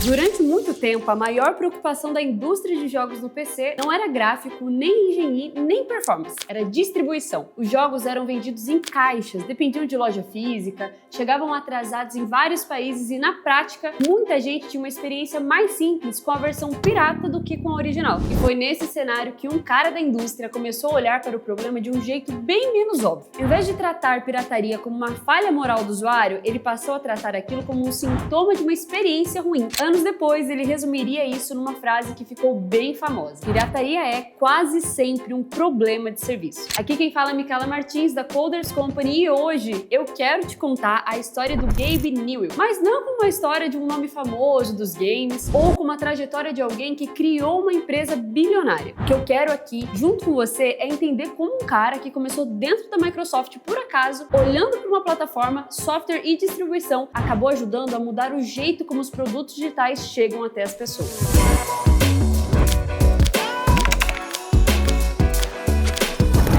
Durante muito tempo, a maior preocupação da indústria de jogos no PC não era gráfico, nem engenharia, nem performance, era distribuição. Os jogos eram vendidos em caixas, dependiam de loja física, chegavam atrasados em vários países e, na prática, muita gente tinha uma experiência mais simples com a versão pirata do que com a original. E foi nesse cenário que um cara da indústria começou a olhar para o problema de um jeito bem menos óbvio. Em vez de tratar pirataria como uma falha moral do usuário, ele passou a tratar aquilo como um sintoma de uma experiência ruim. Anos depois, ele resumiria isso numa frase que ficou bem famosa: pirataria é quase sempre um problema de serviço. Aqui quem fala é Micaela Martins, da Coders Company, e hoje eu quero te contar a história do Gabe Newell, mas não como uma história de um nome famoso dos games ou como a trajetória de alguém que criou uma empresa bilionária. O que eu quero aqui, junto com você, é entender como um cara que começou dentro da Microsoft por acaso, olhando para uma plataforma, software e distribuição, acabou ajudando a mudar o jeito como os produtos digitais chegam até as pessoas.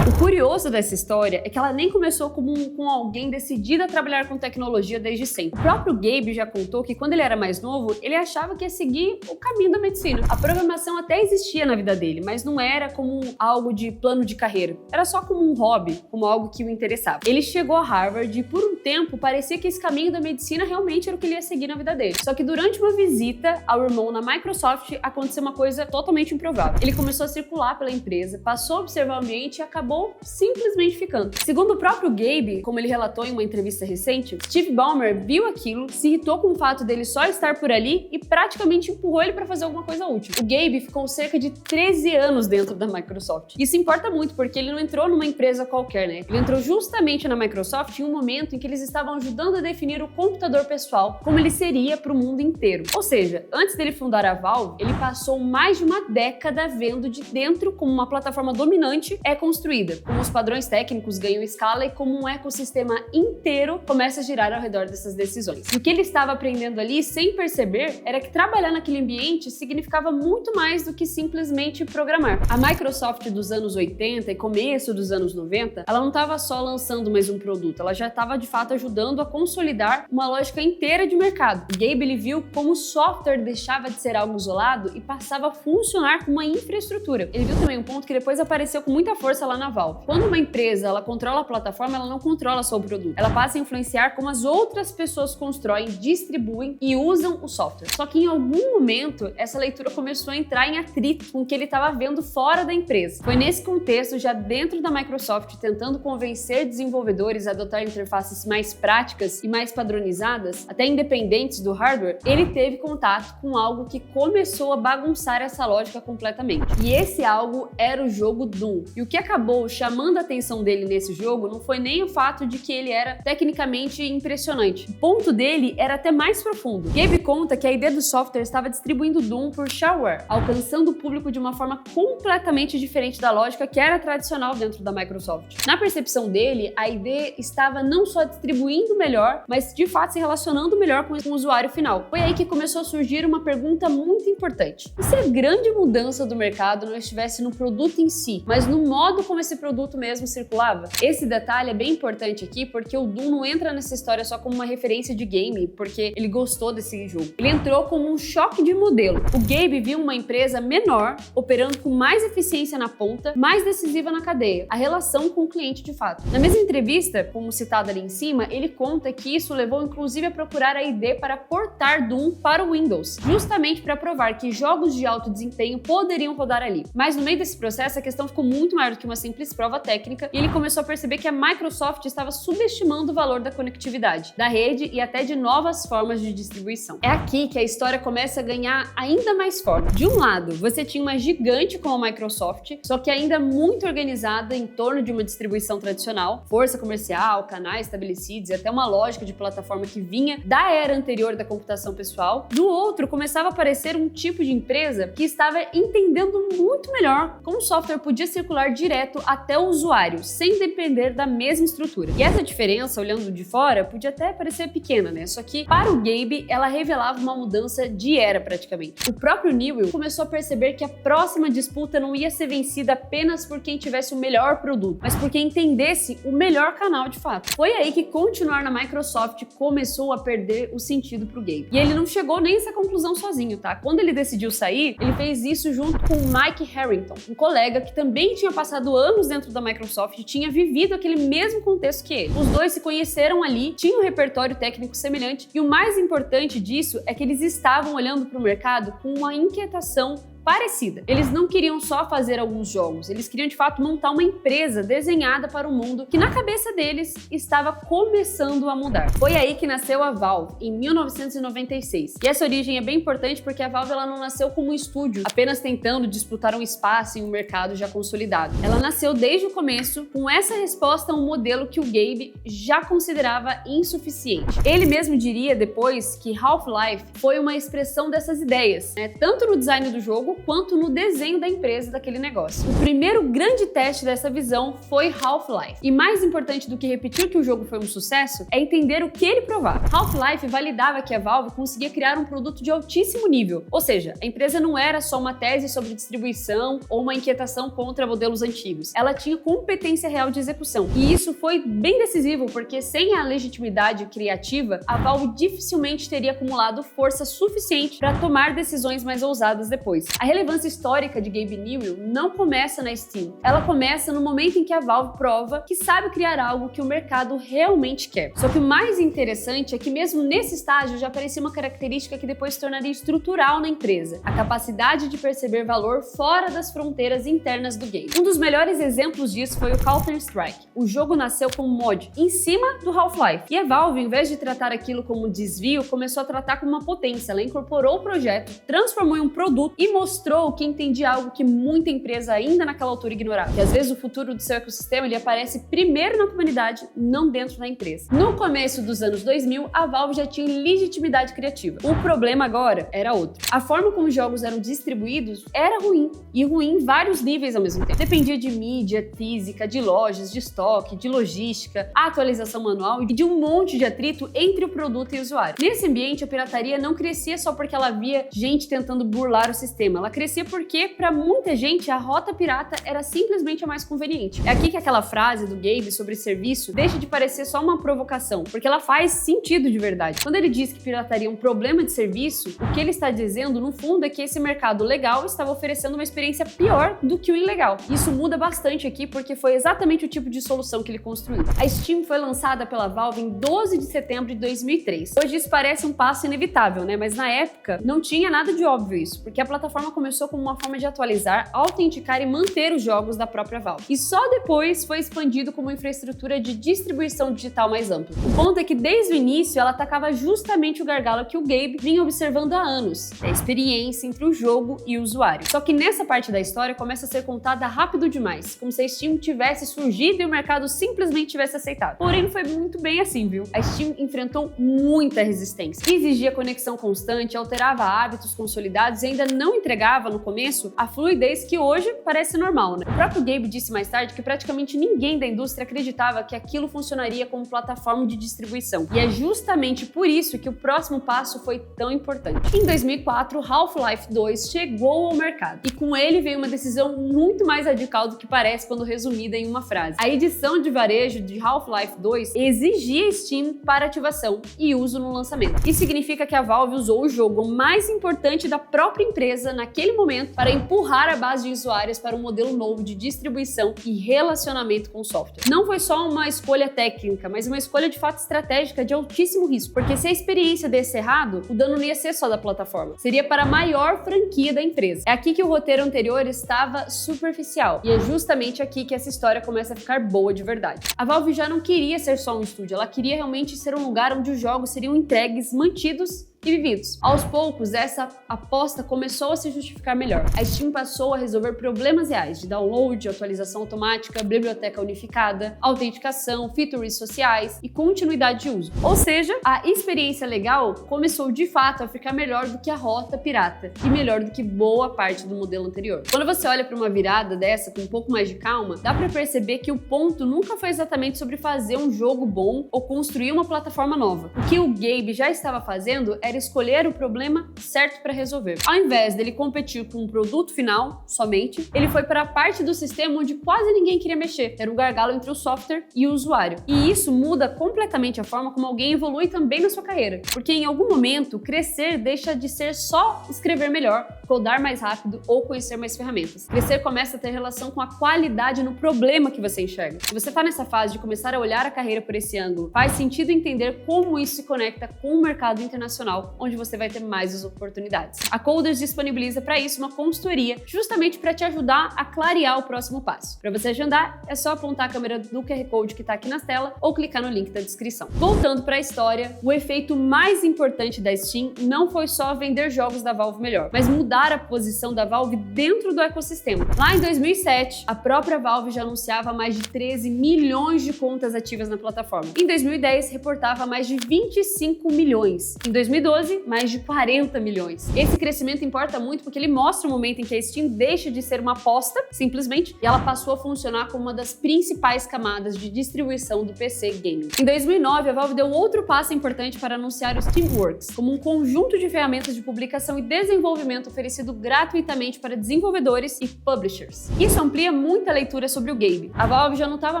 O curioso dessa história é que ela nem começou com alguém decidido a trabalhar com tecnologia desde sempre. O próprio Gabe já contou que quando ele era mais novo, ele achava que ia seguir o caminho da medicina. A programação até existia na vida dele, mas não era como algo de plano de carreira. Era só como um hobby, como algo que o interessava. Ele chegou a Harvard e por um tempo parecia que esse caminho da medicina realmente era o que ele ia seguir na vida dele. Só que durante uma visita ao irmão na Microsoft, aconteceu uma coisa totalmente improvável. Ele começou a circular pela empresa, passou a observar o ambiente e acabou simplesmente ficando. Segundo o próprio Gabe, como ele relatou em uma entrevista recente, Steve Ballmer viu aquilo, se irritou com o fato dele só estar por ali e praticamente empurrou ele para fazer alguma coisa útil. O Gabe ficou cerca de 13 anos dentro da Microsoft. Isso importa muito porque ele não entrou numa empresa qualquer, né? Ele entrou justamente na Microsoft em um momento em que eles estavam ajudando a definir o computador pessoal como ele seria para o mundo inteiro. Ou seja, antes dele fundar a Valve, ele passou mais de uma década vendo de dentro como uma plataforma dominante é construída, como os padrões técnicos ganham escala e como um ecossistema inteiro começa a girar ao redor dessas decisões. E o que ele estava aprendendo ali, sem perceber, era que trabalhar naquele ambiente significava muito mais do que simplesmente programar. A Microsoft dos anos 80 e começo dos anos 90, ela não estava só lançando mais um produto, ela já estava de fato ajudando a consolidar uma lógica inteira de mercado. O Gabe ele viu como o software deixava de ser algo isolado e passava a funcionar como uma infraestrutura. Ele viu também um ponto que depois apareceu com muita força lá na Valve. Quando uma empresa ela controla a plataforma, ela não controla só o produto. Ela passa a influenciar como as outras pessoas constroem, distribuem e usam o software. Só que em algum momento, essa leitura começou a entrar em atrito com o que ele estava vendo fora da empresa. Foi nesse contexto, já dentro da Microsoft, tentando convencer desenvolvedores a adotar interfaces mais práticas e mais padronizadas, até independentes do hardware, ele teve contato com algo que começou a bagunçar essa lógica completamente. E esse algo era o jogo Doom. E o que acabou chamando a atenção dele nesse jogo não foi nem o fato de que ele era tecnicamente impressionante. O ponto dele era até mais profundo. Gabe conta que a ideia do software estava distribuindo Doom por shareware, alcançando o público de uma forma completamente diferente da lógica que era tradicional dentro da Microsoft. Na percepção dele, a ideia estava não só distribuindo melhor, mas de fato se relacionando melhor com o usuário final. Foi aí que começou a surgir uma pergunta muito importante: e se a grande mudança do mercado não estivesse no produto em si, mas no modo como esse produto mesmo circulava? Esse detalhe é bem importante aqui porque o Doom não entra nessa história só como uma referência de game, porque ele gostou desse jogo. Ele entrou como um choque de modelo. O Gabe viu uma empresa menor, operando com mais eficiência na ponta, mais decisiva na cadeia, a relação com o cliente de fato. Na mesma entrevista, como citado ali em cima, ele conta que isso levou inclusive a procurar a ID para portar Doom para o Windows, justamente para provar que jogos de alto desempenho poderiam rodar ali. Mas no meio desse processo, a questão ficou muito maior do que uma simples prova técnica e ele começou a perceber que a Microsoft estava subestimando o valor da conectividade, da rede e até de novas formas de distribuição. É aqui que a história começa a ganhar ainda mais forma. De um lado, você tinha uma gigante como a Microsoft, só que ainda muito organizada em torno de uma distribuição tradicional, força comercial, canais estabelecidos e até uma lógica de plataforma que vinha da era anterior da computação pessoal. Do outro, começava a aparecer um tipo de empresa que estava entendendo muito melhor como o software podia circular direto a até o usuário, sem depender da mesma estrutura. E essa diferença, olhando de fora, podia até parecer pequena, né? Só que para o Gabe, ela revelava uma mudança de era praticamente. O próprio Newell começou a perceber que a próxima disputa não ia ser vencida apenas por quem tivesse o melhor produto, mas por quem entendesse o melhor canal de fato. Foi aí que continuar na Microsoft começou a perder o sentido pro Gabe. E ele não chegou nem a essa conclusão sozinho, tá? Quando ele decidiu sair, ele fez isso junto com o Mike Harrington, um colega que também tinha passado anos dentro da Microsoft e tinha vivido aquele mesmo contexto que ele. Os dois se conheceram ali, tinham um repertório técnico semelhante e o mais importante disso é que eles estavam olhando para o mercado com uma inquietação parecida. Eles não queriam só fazer alguns jogos, eles queriam de fato montar uma empresa desenhada para o mundo que na cabeça deles estava começando a mudar. Foi aí que nasceu a Valve, em 1996. E essa origem é bem importante porque a Valve ela não nasceu como um estúdio, apenas tentando disputar um espaço em um mercado já consolidado. Ela nasceu desde o começo com essa resposta a um modelo que o Gabe já considerava insuficiente. Ele mesmo diria depois que Half-Life foi uma expressão dessas ideias, né? Tanto no design do jogo quanto no desenho da empresa daquele negócio. O primeiro grande teste dessa visão foi Half-Life. E mais importante do que repetir que o jogo foi um sucesso, é entender o que ele provava. Half-Life validava que a Valve conseguia criar um produto de altíssimo nível. Ou seja, a empresa não era só uma tese sobre distribuição ou uma inquietação contra modelos antigos. Ela tinha competência real de execução. E isso foi bem decisivo, porque sem a legitimidade criativa, a Valve dificilmente teria acumulado força suficiente para tomar decisões mais ousadas depois. A relevância histórica de Gabe Newell não começa na Steam. Ela começa no momento em que a Valve prova que sabe criar algo que o mercado realmente quer. Só que o mais interessante é que mesmo nesse estágio já aparecia uma característica que depois se tornaria estrutural na empresa: a capacidade de perceber valor fora das fronteiras internas do game. Um dos melhores exemplos disso foi o Counter-Strike. O jogo nasceu como mod em cima do Half-Life. E a Valve, em vez de tratar aquilo como um desvio, começou a tratar como uma potência. Ela incorporou o projeto, transformou em um produto e mostrou que entendia algo que muita empresa ainda naquela altura ignorava, que às vezes o futuro do seu ecossistema ele aparece primeiro na comunidade, não dentro da empresa. No começo dos anos 2000, a Valve já tinha legitimidade criativa. O problema agora era outro. A forma como os jogos eram distribuídos era ruim, e ruim em vários níveis ao mesmo tempo. Dependia de mídia física, de lojas, de estoque, de logística, atualização manual e de um monte de atrito entre o produto e o usuário. Nesse ambiente, a pirataria não crescia só porque ela via gente tentando burlar o sistema. Ela crescia porque, para muita gente, a rota pirata era simplesmente a mais conveniente. É aqui que aquela frase do Gabe sobre serviço deixa de parecer só uma provocação, porque ela faz sentido de verdade. Quando ele diz que pirataria é um problema de serviço, o que ele está dizendo, no fundo, é que esse mercado legal estava oferecendo uma experiência pior do que o ilegal. Isso muda bastante aqui porque foi exatamente o tipo de solução que ele construiu. A Steam foi lançada pela Valve em 12 de setembro de 2003. Hoje isso parece um passo inevitável, né? Mas na época não tinha nada de óbvio isso, porque a plataforma começou como uma forma de atualizar, autenticar e manter os jogos da própria Valve. E só depois foi expandido como infraestrutura de distribuição digital mais ampla. O ponto é que desde o início ela atacava justamente o gargalo que o Gabe vinha observando há anos, a experiência entre o jogo e o usuário. Só que nessa parte da história começa a ser contada rápido demais, como se a Steam tivesse surgido e o mercado simplesmente tivesse aceitado. Porém, não foi muito bem assim, viu? A Steam enfrentou muita resistência, que exigia conexão constante, alterava hábitos consolidados e ainda não entregava no começo a fluidez que hoje parece normal, né? O próprio Gabe disse mais tarde que praticamente ninguém da indústria acreditava que aquilo funcionaria como plataforma de distribuição. E é justamente por isso que o próximo passo foi tão importante. Em 2004, Half-Life 2 chegou ao mercado e com ele veio uma decisão muito mais radical do que parece quando resumida em uma frase. A edição de varejo de Half-Life 2 exigia Steam para ativação e uso no lançamento. Isso significa que a Valve usou o jogo mais importante da própria empresa naquele momento para empurrar a base de usuários para um modelo novo de distribuição e relacionamento com o software. Não foi só uma escolha técnica, mas uma escolha de fato estratégica de altíssimo risco, porque se a experiência desse errado, o dano não ia ser só da plataforma, seria para a maior franquia da empresa. É aqui que o roteiro anterior estava superficial, e é justamente aqui que essa história começa a ficar boa de verdade. A Valve já não queria ser só um estúdio, ela queria realmente ser um lugar onde os jogos seriam entregues, mantidos e e vividos. Aos poucos, essa aposta começou a se justificar melhor. A Steam passou a resolver problemas reais de download, atualização automática, biblioteca unificada, autenticação, features sociais e continuidade de uso. Ou seja, a experiência legal começou de fato a ficar melhor do que a rota pirata e melhor do que boa parte do modelo anterior. Quando você olha para uma virada dessa com um pouco mais de calma, dá para perceber que o ponto nunca foi exatamente sobre fazer um jogo bom ou construir uma plataforma nova. O que o Gabe já estava fazendo era escolher o problema certo para resolver. Ao invés dele competir com um produto final somente, ele foi para a parte do sistema onde quase ninguém queria mexer. Era um gargalo entre o software e o usuário. E isso muda completamente a forma como alguém evolui também na sua carreira. Porque em algum momento, crescer deixa de ser só escrever melhor, codar mais rápido ou conhecer mais ferramentas. Crescer começa a ter relação com a qualidade no problema que você enxerga. Se você está nessa fase de começar a olhar a carreira por esse ângulo, faz sentido entender como isso se conecta com o mercado internacional, onde você vai ter mais oportunidades. A Coders disponibiliza para isso uma consultoria, justamente para te ajudar a clarear o próximo passo. Para você agendar, é só apontar a câmera do QR Code que está aqui na tela ou clicar no link da descrição. Voltando para a história, o efeito mais importante da Steam não foi só vender jogos da Valve melhor, mas mudar a posição da Valve dentro do ecossistema. Lá em 2007, a própria Valve já anunciava mais de 13 milhões de contas ativas na plataforma. Em 2010, reportava mais de 25 milhões. Em 2012, mais de 40 milhões. Esse crescimento importa muito porque ele mostra o momento em que a Steam deixa de ser uma aposta, simplesmente, e ela passou a funcionar como uma das principais camadas de distribuição do PC gaming. Em 2009, a Valve deu outro passo importante para anunciar o Steamworks, como um conjunto de ferramentas de publicação e desenvolvimento oferecido gratuitamente para desenvolvedores e publishers. Isso amplia muita leitura sobre o Gabe. A Valve já não estava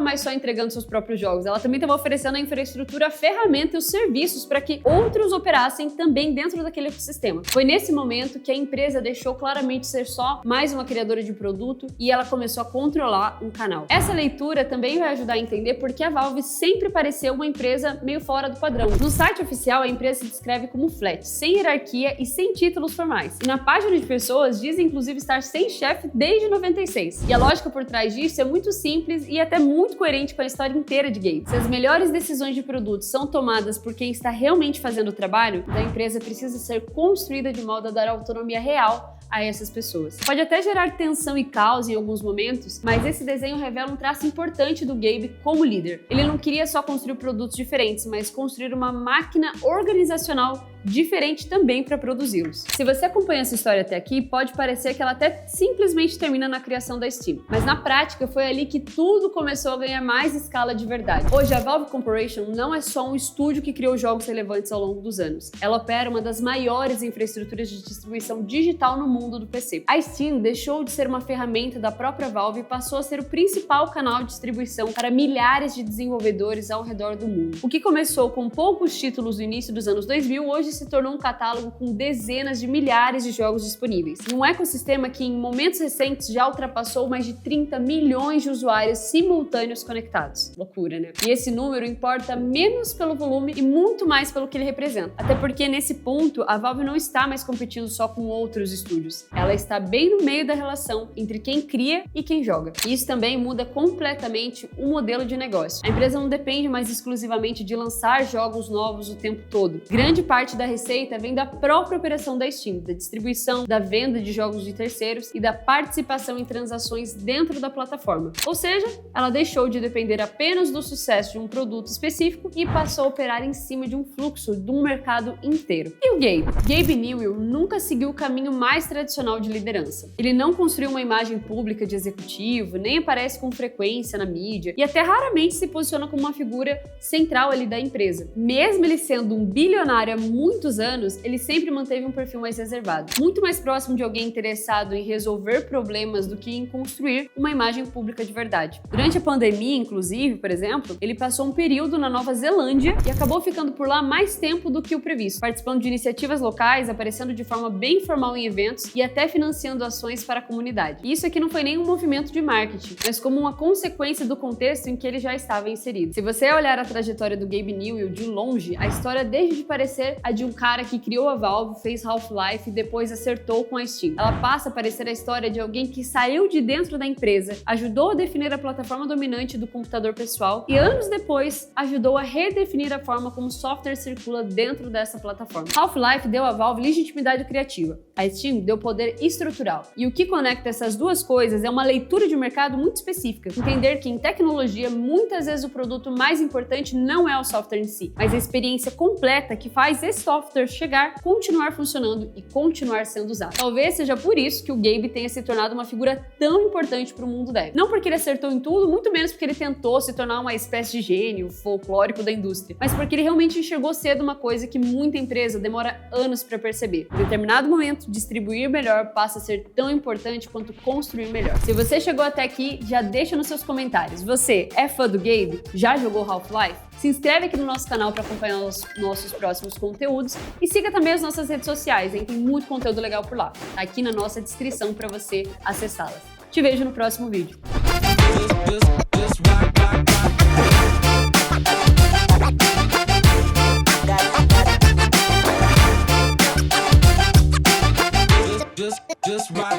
mais só entregando seus próprios jogos, ela também estava oferecendo a infraestrutura, a ferramenta e os serviços para que outros operassem também dentro daquele ecossistema. Foi nesse momento que a empresa deixou claramente ser só mais uma criadora de produto e ela começou a controlar um canal. Essa leitura também vai ajudar a entender por que a Valve sempre pareceu uma empresa meio fora do padrão. No site oficial, a empresa se descreve como flat, sem hierarquia e sem títulos formais. E na página de pessoas, diz inclusive estar sem chefe desde 96. E a lógica por trás disso é muito simples e até muito coerente com a história inteira de Gabe. Se as melhores decisões de produto são tomadas por quem está realmente fazendo o trabalho, a empresa precisa ser construída de modo a dar autonomia real a essas pessoas. Pode até gerar tensão e caos em alguns momentos, mas esse desenho revela um traço importante do Gabe como líder. Ele não queria só construir produtos diferentes, mas construir uma máquina organizacional diferente também para produzi-los. Se você acompanha essa história até aqui, pode parecer que ela até simplesmente termina na criação da Steam, mas na prática foi ali que tudo começou a ganhar mais escala de verdade. Hoje a Valve Corporation não é só um estúdio que criou jogos relevantes ao longo dos anos. Ela opera uma das maiores infraestruturas de distribuição digital no mundo do PC. A Steam deixou de ser uma ferramenta da própria Valve e passou a ser o principal canal de distribuição para milhares de desenvolvedores ao redor do mundo. O que começou com poucos títulos no início dos anos 2000, hoje se tornou um catálogo com dezenas de milhares de jogos disponíveis. Um ecossistema que em momentos recentes já ultrapassou mais de 30 milhões de usuários simultâneos conectados. Loucura, né? E esse número importa menos pelo volume e muito mais pelo que ele representa. Até porque nesse ponto, a Valve não está mais competindo só com outros estúdios. Ela está bem no meio da relação entre quem cria e quem joga. E isso também muda completamente o modelo de negócio. A empresa não depende mais exclusivamente de lançar jogos novos o tempo todo. Grande parte da receita vem da própria operação da Steam, da distribuição, da venda de jogos de terceiros e da participação em transações dentro da plataforma. Ou seja, ela deixou de depender apenas do sucesso de um produto específico e passou a operar em cima de um fluxo de um mercado inteiro. E o Gabe? Gabe Newell nunca seguiu o caminho mais tradicional de liderança. Ele não construiu uma imagem pública de executivo, nem aparece com frequência na mídia e até raramente se posiciona como uma figura central ali da empresa. Mesmo ele sendo um bilionário há muitos anos, ele sempre manteve um perfil mais reservado, muito mais próximo de alguém interessado em resolver problemas do que em construir uma imagem pública de verdade. Durante a pandemia, inclusive, por exemplo, ele passou um período na Nova Zelândia e acabou ficando por lá mais tempo do que o previsto, participando de iniciativas locais, aparecendo de forma bem formal em eventos e até financiando ações para a comunidade. E isso aqui não foi nem um movimento de marketing, mas como uma consequência do contexto em que ele já estava inserido. Se você olhar a trajetória do Gabe Newell de longe, a história deixa de parecer a de um cara que criou a Valve, fez Half-Life e depois acertou com a Steam. Ela passa a parecer a história de alguém que saiu de dentro da empresa, ajudou a definir a plataforma dominante do computador pessoal e anos depois ajudou a redefinir a forma como o software circula dentro dessa plataforma. Half-Life deu à Valve legitimidade criativa, a Steam deu poder estrutural. E o que conecta essas duas coisas é uma leitura de mercado muito específica. Entender que em tecnologia, muitas vezes o produto mais importante não é o software em si, mas a experiência completa que faz esse software chegar, continuar funcionando e continuar sendo usado. Talvez seja por isso que o Gabe tenha se tornado uma figura tão importante para o mundo dev. Não porque ele acertou em tudo, muito menos porque ele tentou se tornar uma espécie de gênio folclórico da indústria, mas porque ele realmente enxergou cedo uma coisa que muita empresa demora anos para perceber. Em determinado momento, distribuir melhor passa a ser tão importante quanto construir melhor. Se você chegou até aqui, já deixa nos seus comentários. Você é fã do Gabe? Já jogou Half-Life? Se inscreve aqui no nosso canal para acompanhar os nossos próximos conteúdos e siga também as nossas redes sociais, hein? Tem muito conteúdo legal por lá. Tá aqui na nossa descrição para você acessá-las. Te vejo no próximo vídeo. Just rock.